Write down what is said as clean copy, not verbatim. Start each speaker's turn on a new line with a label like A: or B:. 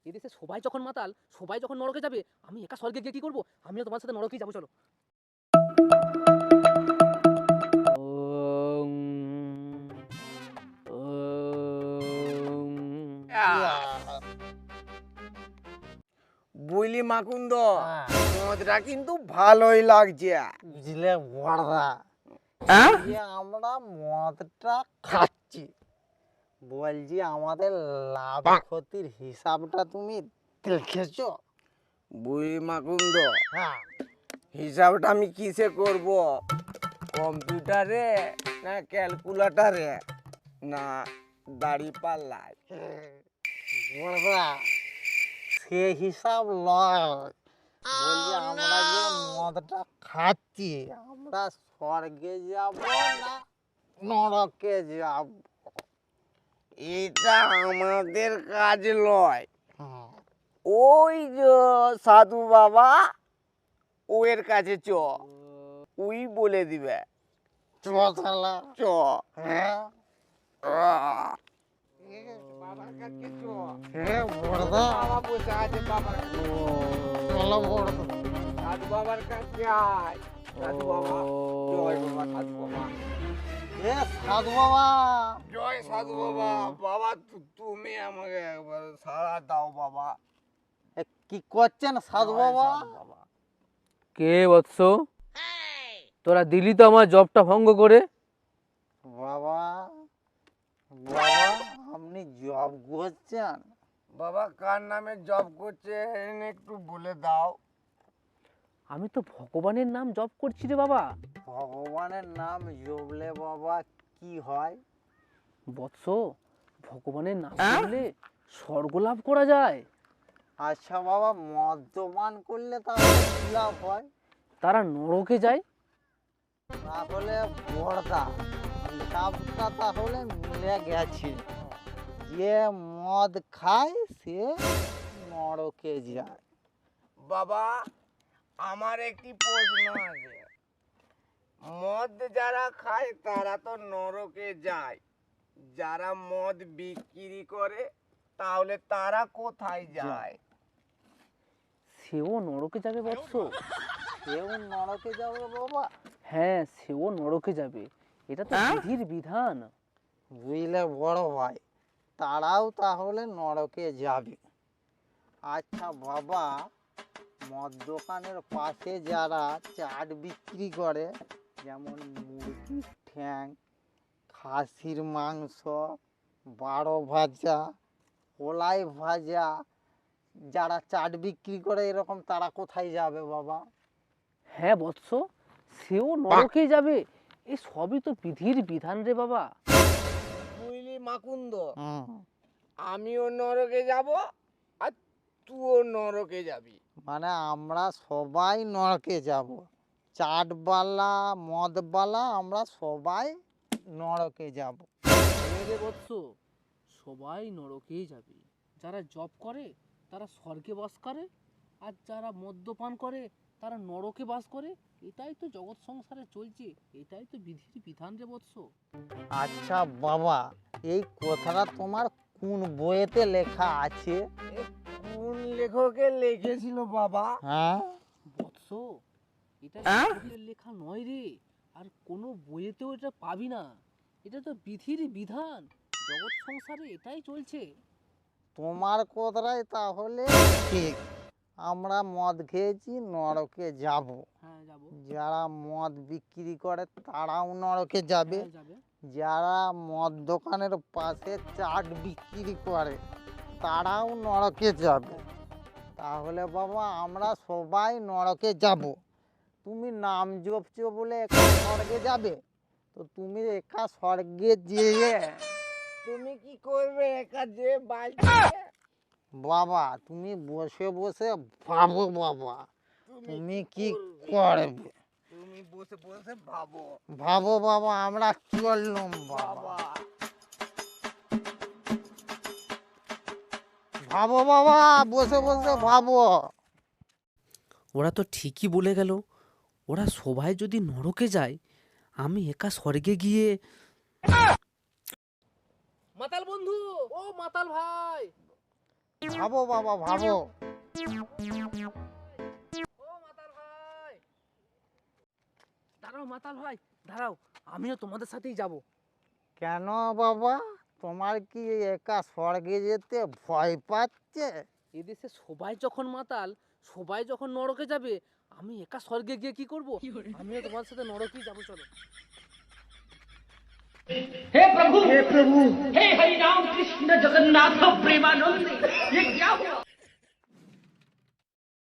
A: এদেশে সবাই যখন মাতাল, সবাই যখন নরকে যাবে, আমি একা স্বর্গে গিয়ে কি করবো? আমিও তোমার সাথে নরকেই যাবো, চলো। ওম, ওম।
B: বুঝলি মাকুন্দ, মদটা কিন্তু ভালোই লাগছে।
C: বুঝলে বড়দা, যে আমরা মদটা খাচ্ছি, বলছি আমাদের লাভ ক্ষতির হিসাবটা তুমি দেখেছো?
B: বুঝলি মাকুন্দ,
C: হ্যাঁ,
B: হিসাবটা আমি কিসে করব? কম্পিউটারে না ক্যালকুলেটারে না দাড়ি পাল্লায়?
C: বড়দা, সে হিসাব লয়। বলছি আমরা যে মদটা খাচ্ছি, আমরা স্বর্গে যাব না নরকে যাব?
B: এটা আমাদের কাজ লয়।
C: হ্যাঁ,
B: ওই যে সাধু বাবা, ওর কাছে চ, ওই বলে দিবে।
C: চ তাহলে।
B: চ।
C: হ্যাঁ
B: আহ। বাবার কাছে চ।
C: হ্যাঁ বড়দা,
B: বাবা বসে আছে, বাবার কাছে।
C: চলো বড়দা।
B: সাধু বাবার কাছে আয়। সাধু বাবা, জয় বাবা সাধু বাবা।
C: এ সাধু বাবা,
B: জয় সাধু বাবা। বাবা তুমি আমাকে একবার সাড়া দাও বাবা।
C: এ কি করছেন সাধু
B: জয়
C: বাবা?
B: সাধু বাবা।
A: কে বৎস? তোরা দিলি তো আমার জবটা ভঙ্গ করে।
C: বাবা, বাবা আপনি জব করছেন?
B: বাবা কার নামে জব করছে একটু বলে দাও।
A: আমি তো ভগবানের নাম জপ করছি রে বাবা।
C: ভগবানের নাম জপলে বাবা কি হয়?
A: বৎস, ভগবানের নাম করলে স্বর্গ লাভ করা যায়।
C: আচ্ছা বাবা, মদ্যপান করলে তাহলে কি লাভ হয়?
A: তারা নরকে যায়।
C: তাহলে বড়দা, হিসাবটা তাহলে মিলে গেছে। যে মদ খায় সে নরকে যায়।
B: বাবা আমার একটি প্রশ্ন আছে। মদ যারা খায় তারা তো নরকে যায়, যারা মদ বিক্রি করে তাহলে তারা কোথায় যায়?
A: সেও নরকে যাবে বৎস।
C: সেও নরকে যাবে বাবা?
A: হ্যাঁ, সেও নরকে যাবে। এটা তো বিধির বিধান।
C: বুঝলে বড় ভাই, তারাও তাহলে নরকে যাবে। আচ্ছা বাবা, মদ দোকানের পাশে যারা চাট বিক্রি করে, যেমন মুরগির ঠ্যাং, খাসির মাংস, বারো ভাজা, কলাই ভাজা, যারা চাট বিক্রি করে এরকম, তারা কোথায় যাবে বাবা?
A: হ্যাঁ বৎস, সেও নরকেই যাবে। এই সবই তো বিধির বিধান রে বাবা।
B: বুঝলি মাকুন্দ,
C: হুম,
B: আমিও নরকে যাব আর তুইও নরকে যাবি।
C: মানে আমরা সবাই নরকে যাব, চাটবালা মদবালা আমরা সবাই নরকে যাব।
A: রে বৎস, সবাই নরকেই যাবে। যারা জব করে তারা স্বর্গে বাস করে, আর যারা মদ্যপান করে তারা নরকে বাস করে। এটাই তো জগৎ সংসারে চলছে, এটাই তো বিধির বিধান রে বৎস।
C: আচ্ছা বাবা, এই কথাটা তোমার কোন বইয়েতে লেখা আছে?
B: এ কোন লেখকে লিখেছিল বাবা?
C: হ্যাঁ,
A: বৎস, এটা লেখকের লেখা নয় রে, আর কোনো বইয়েতেও এটা পাবি না। এটা তো বিধির বিধান, জগৎ সংসারে এটাই চলছে।
C: তোমার কথাটাই তাহলে ঠিক। আমরা মদ খেয়েছি, নরকে যাব।
A: হ্যাঁ যাবো।
C: যারা মদ বিক্রি করে তারাও নরকে যাবে।
A: হ্যাঁ, যাবে।
C: যারা মদ দোকানের পাশে চাট বিক্রি করে তারাও নরকে যাবে। তাহলে বাবা আমরা সবাই নরকে যাব। তুমি নাম জপছো বলে একা স্বর্গে যাবে? তো তুমি একা স্বর্গে যেয়ে
B: তুমি কি করবে একা যে বাড়িতে?
C: বাবা তুমি বসে বসে ভাবো বাবা, তুমি কি করবে?
B: তুমি বসে বসে ভাবো
C: ভাবো বাবা, আমরা চললাম বাবা।
B: বাবা।
C: ভাবো বাবা, বসে বসে ভাবো।
A: ওরা তো ঠিকই বলে গেল। ওরা সবাই যদি নরকে যায়, আমি একা স্বর্গে গিয়ে। মাতাল বন্ধু, ও মাতাল ভাই,
C: ভাবো বাবা ভাবো।
A: ও মাতাল ভাই, দাঁড়াও মাতাল ভাই, দাঁড়াও, আমিও তোমাদের সাথেই যাব।
C: কেন বাবা, তোমার কি একা স্বর্গে যেতে ভয় পাচ্ছে?
A: এদেশে সবাই যখন মাতাল, সবাই যখন নরকে যাবে, আমি একা স্বর্গে গিয়ে কি করব? আমিও তোমাদের সাথে নরকেই যাবো, চলো।
D: हे प्रभु हे हरि राम कृष्ण जगन्नाथ प्रेमानंद ये क्या हुआ?